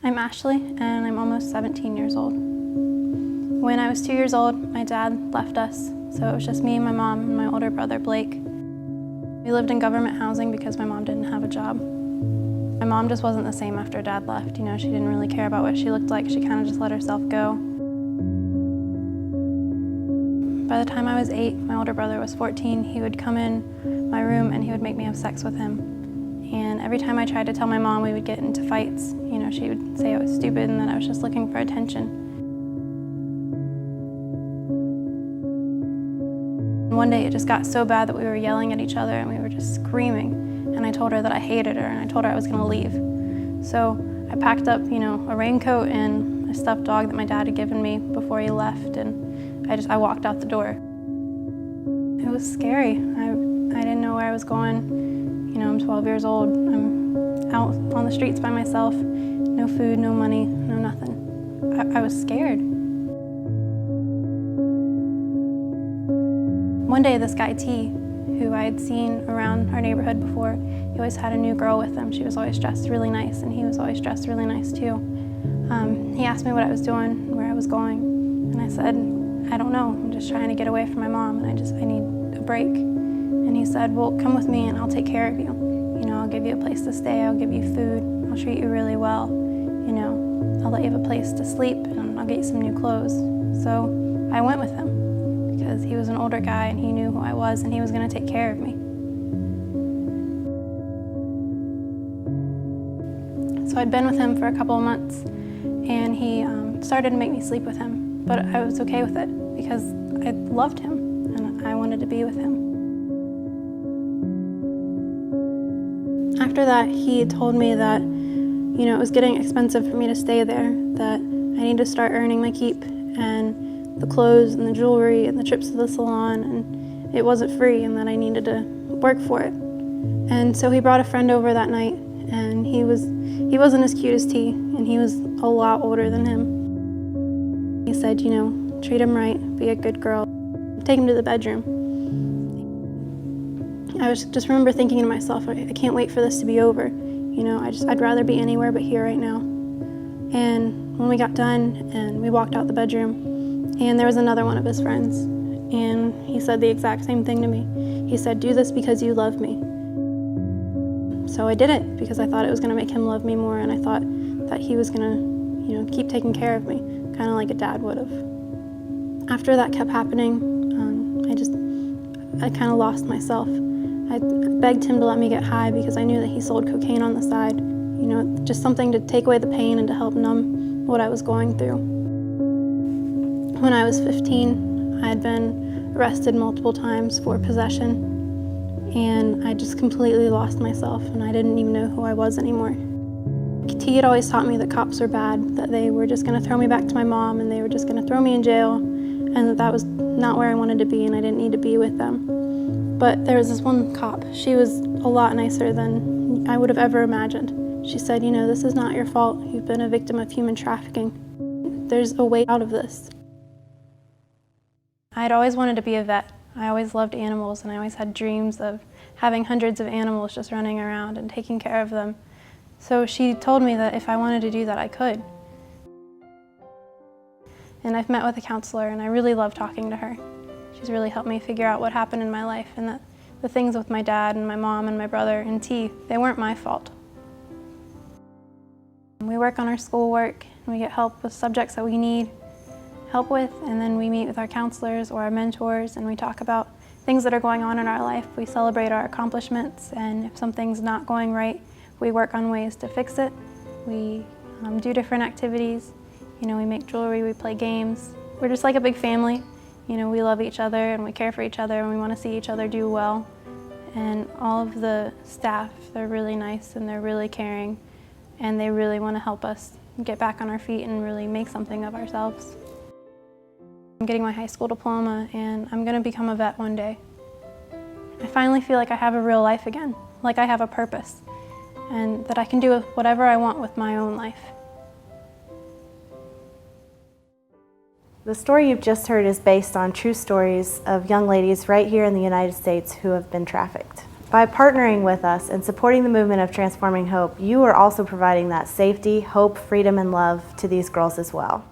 I'm Ashley, and I'm almost 17 years old. When I was 2 years old, my dad left us, so it was just me, my mom, and my older brother, Blake. We lived in government housing because my mom didn't have a job. My mom just wasn't the same after Dad left. You know, she didn't really care about what she looked like. She kind of just let herself go. By the time I was 8, my older brother was 14. He would come in my room and he would make me have sex with him. And every time I tried to tell my mom, we would get into fights. You know, she would say I was stupid and that I was just looking for attention. One day it just got so bad that we were yelling at each other and we were just screaming. And I told her that I hated her and I told her I was gonna leave. So I packed up, you know, a raincoat and a stuffed dog that my dad had given me before he left, and I walked out the door. It was scary. I didn't know where I was going. You know, I'm 12 years old. I'm out on the streets by myself. No food, no money, no nothing. I was scared. One day this guy T, who I had seen around our neighborhood before, he always had a new girl with him. She was always dressed really nice, and he was always dressed really nice too. He asked me what I was doing, where I was going, and I said, I don't know, I'm just trying to get away from my mom, and I need a break. And he said, well, come with me and I'll take care of you. You know, I'll give you a place to stay, I'll give you food, I'll treat you really well. You know, I'll let you have a place to sleep, and I'll get you some new clothes. So I went with him, because he was an older guy and he knew who I was and he was going to take care of me. So I'd been with him for a couple of months, and he started to make me sleep with him, but I was okay with it because I loved him and I wanted to be with him. After that, he told me that, you know, it was getting expensive for me to stay there, that I need to start earning my keep, and the clothes and the jewelry and the trips to the salon, and it wasn't free, and that I needed to work for it. And so he brought a friend over that night, and he wasn't as cute as T, and he was a lot older than him. He said, you know, treat him right, be a good girl, take him to the bedroom. I just remember thinking to myself, I can't wait for this to be over. You know, I'd rather be anywhere but here right now. And when we got done and we walked out the bedroom, and there was another one of his friends, and he said the exact same thing to me. He said, do this because you love me. So I did it because I thought it was going to make him love me more, and I thought that he was going to, you know, keep taking care of me, kind of like a dad would have. After that kept happening, I kind of lost myself. I begged him to let me get high because I knew that he sold cocaine on the side, you know, just something to take away the pain and to help numb what I was going through. When I was 15, I had been arrested multiple times for possession, and I just completely lost myself, and I didn't even know who I was anymore. T had always taught me that cops were bad, that they were just going to throw me back to my mom, and they were just going to throw me in jail, and that was not where I wanted to be, and I didn't need to be with them. But there was this one cop. She was a lot nicer than I would have ever imagined. She said, you know, this is not your fault. You've been a victim of human trafficking. There's a way out of this. I'd always wanted to be a vet. I always loved animals, and I always had dreams of having hundreds of animals just running around and taking care of them. So she told me that if I wanted to do that, I could. And I've met with a counselor, and I really love talking to her. She's really helped me figure out what happened in my life, and that the things with my dad and my mom and my brother and T, they weren't my fault. We work on our schoolwork, and we get help with subjects that we need help with, and then we meet with our counselors or our mentors, and we talk about things that are going on in our life. We celebrate our accomplishments, and if something's not going right, we work on ways to fix it. We do different activities. You know, we make jewelry, we play games. We're just like a big family. You know, we love each other and we care for each other, and we want to see each other do well. And all of the staff, they're really nice and they're really caring, and they really want to help us get back on our feet and really make something of ourselves. I'm getting my high school diploma, and I'm going to become a vet one day. I finally feel like I have a real life again, like I have a purpose, and that I can do whatever I want with my own life. The story you've just heard is based on true stories of young ladies right here in the United States who have been trafficked. By partnering with us and supporting the movement of Transforming Hope, you are also providing that safety, hope, freedom, and love to these girls as well.